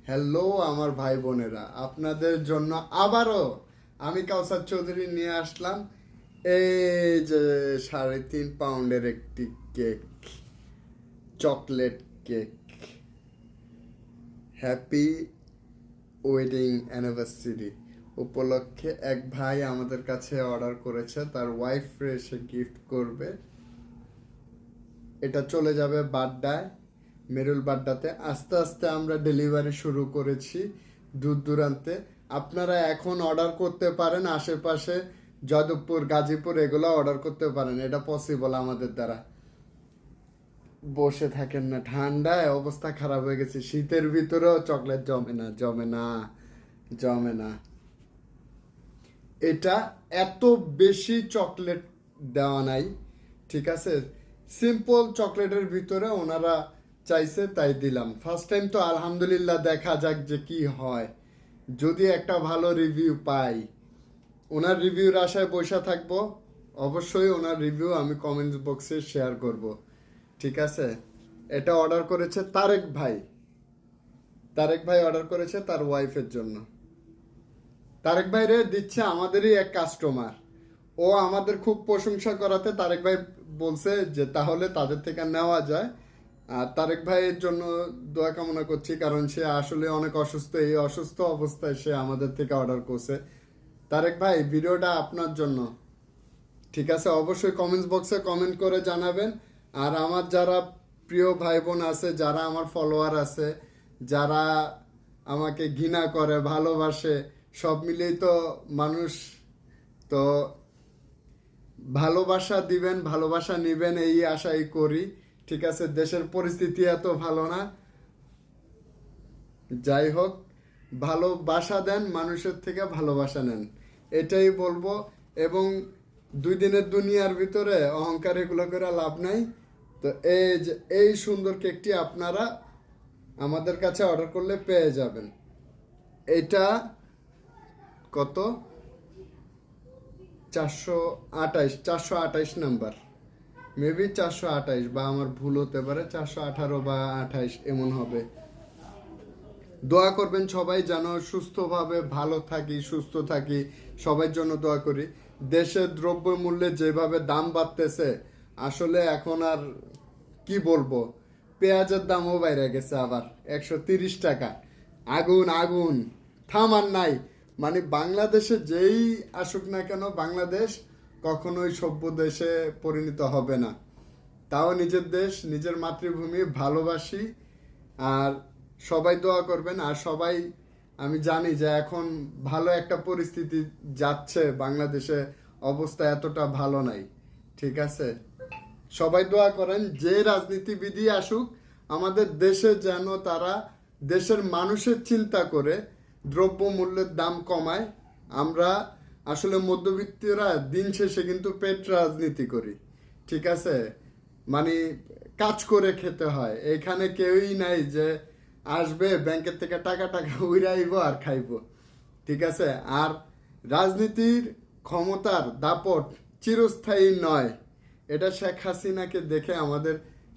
Hello আমার ভাই বোনেরা, আপনাদের জন্য আবারও আমি কাউসার চৌধুরী নিয়ে আসলাম এই যে 3.5 পাউন্ডের একটি cake, chocolate cake. Happy wedding anniversary উপলক্ষে এক ভাই আমাদের কাছে অর্ডার করেছে, তার ওয়াইফ এসে গিফট করবে। এটা চলে যাবে বাড্ডায়, মেরুল বাড্ডাতে। আস্তে আস্তে আমরা ডেলিভারি শুরু করেছি দূর দূরান্তে। আপনারা এখন অর্ডার করতে পারেন, আশেপাশে যাদবপুর, গাজীপুর এগুলো অর্ডার করতে পারেন। এটা পসিবল আমাদের দ্বারা। বসে থাকেন না, ঠান্ডায় অবস্থা খারাপ হয়ে গেছে। শীতের ভিতরেও চকলেট জমে না, জমে না, জমে না। এটা এত বেশি চকলেট দেওয়া নাই, ঠিক আছে। সিম্পল চকলেটের ভিতরে ওনারা চাইছে তাই দিলাম। ফার্স্ট টাইম তো আলহামদুলিল্লাহ, দেখা যাক যে কি হয়। যদি একটা ভালো রিভিউ পাই, ওনার রিভিউর আশায় বসে থাকবো। অবশ্যই ওনার রিভিউ আমি কমেন্টস বক্সে শেয়ার করব, ঠিক আছে। এটা অর্ডার করেছে তারেক ভাই। তারেক ভাই অর্ডার করেছে তার ওয়াইফের জন্য। তারেক ভাই রে দিচ্ছে আমাদেরই এক কাস্টমার। ও আমাদের খুব প্রশংসা করাতে তারেক ভাই বলছে যে তাহলে তাদের থেকে নেওয়া যায়। আর তারেক ভাইয়ের জন্য দোয়া কামনা করছি, কারণ সে আসলে অনেক অসুস্থ। এই অসুস্থ অবস্থায় সে আমাদের থেকে অর্ডার করছে। তারেক ভাই, ভিডিওটা আপনার জন্য, ঠিক আছে। অবশ্যই কমেন্টস বক্সে কমেন্ট করে জানাবেন। আর আমার যারা প্রিয় ভাই বোন আছে, যারা আমার ফলোয়ার আছে, যারা আমাকে ঘৃণা করে, ভালোবাসে, সব মিলেই তো মানুষ। তো ভালোবাসা দিবেন, ভালোবাসা নিবেন, এই আশাই করি, ঠিক আছে। দেশের পরিস্থিতি এত ভালো না, যাই হোক, ভালোবাসা দেন, মানুষের থেকে ভালোবাসা নেন, এটাই বলবো। এবং 2 দিনের দুনিয়ার ভিতরে অহংকার এগুলো করে লাভ নাই। তো এই যে এই সুন্দর কেকটি আপনারা আমাদের কাছে অর্ডার করলে পেয়ে যাবেন। এটা কত? 428 নাম্বার, মেবি 428, বা আমার ভুল হতে পারে, 418 বা 28 এমন হবে। দোয়া করবেন সবাই যেন সুস্থভাবে ভালো থাকি, সুস্থ থাকি, সবার জন্য দোয়া করি। দেশের দ্রব্যমূল্যে যেভাবে দাম বাড়তেছে, আসলে এখন আর কি বলবো। পেঁয়াজের দামও বাইরে গেছে আবার 130 টাকা। আগুন আগুন, থামার নাই। মানে বাংলাদেশে যেই আসুক না কেন, বাংলাদেশ কখনোই সভ্য দেশে পরিণত হবে না। তাও নিজের দেশ, নিজের মাতৃভূমি ভালোবাসি। আর সবাই দোয়া করবেন। আর সবাই, আমি জানি যে এখন ভালো একটা পরিস্থিতি যাচ্ছে, বাংলাদেশে অবস্থা এতটা ভালো নাই, ঠিক আছে। সবাই দোয়া করেন যে রাজনীতিবিদই আসুক আমাদের দেশে, যেন তারা দেশের মানুষের চিন্তা করে দ্রব্যমূল্যের দাম কমায়। আমরা আসলে মধ্যবিত্তরা দিন শেষে কিন্তু পেট রাজনীতি করি, ঠিক আছে। মানে কাজ করে খেতে হয়। এখানে কেউই নাই যে আসবে ব্যাংকের থেকে টাকা টাকা উড়াইব আর খাইব, ঠিক আছে। আর রাজনীতির ক্ষমতার দাপট চিরস্থায়ী নয়, এটা শেখ হাসিনাকে দেখে আমাদের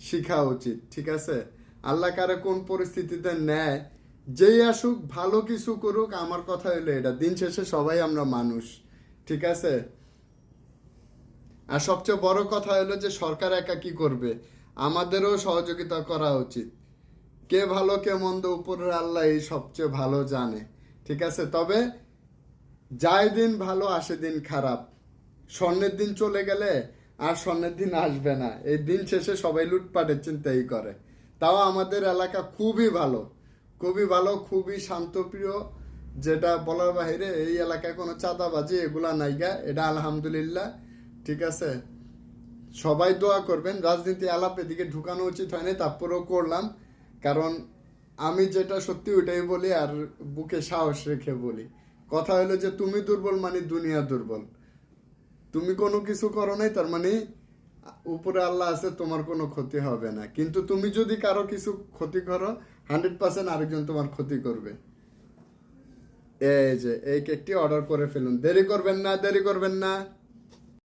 শিখা উচিত, ঠিক আছে। আল্লাহ কারে কোন পরিস্থিতিতে নেয়, যেই আসুক ভালো কিছু করুক, আমার কথা হইলো এটা, দিন শেষে সবাই আমরা মানুষ, ঠিক আছে। আর সবচেয়ে বড় কথা হলো যে সরকার একা কি করবে, আমাদেরও সহযোগিতা করা উচিত। কে ভালো কে মন্দ উপরের আল্লাহ এই সবচেয়ে ভালো জানে, ঠিক আছে। তবে যায় দিন ভালো, আসে দিন খারাপ। স্বর্ণের দিন চলে গেলে আর স্বর্ণের দিন আসবে না। এই দিন শেষে সবাই লুটপাটের চিন্তাই করে। তাও আমাদের এলাকা খুবই ভালো, খুবই ভালো, খুবই শান্তপ্রিয়। যেটা বলার বাহিরে, এই এলাকায় কোনো চাঁদাবাজি এগুলা নাইগা, এটা আলহামদুলিল্লাহ, ঠিক আছে। সবাই দোয়া করবেন। রাজনীতি আলাপ এদিকে ঢুকানো উচিত হয়নি, তারপরেও করলাম, কারণ আমি যেটা সত্যি ওইটাই বলি, আর বুকে সাহস রেখে বলি। কথা হলো যে তুমি দুর্বল মানে দুনিয়া দুর্বল। তুমি কোনো কিছু করো নাই, তার মানে উপরে আল্লাহ আছে, তোমার কোনো ক্ষতি হবে না। কিন্তু তুমি যদি কারো কিছু ক্ষতি করো, 100% আরেকজন তোমার ক্ষতি করবে। এই যে এই কেকটি অর্ডার করে ফেলুন, দেরি করবেন না, দেরি করবেন না।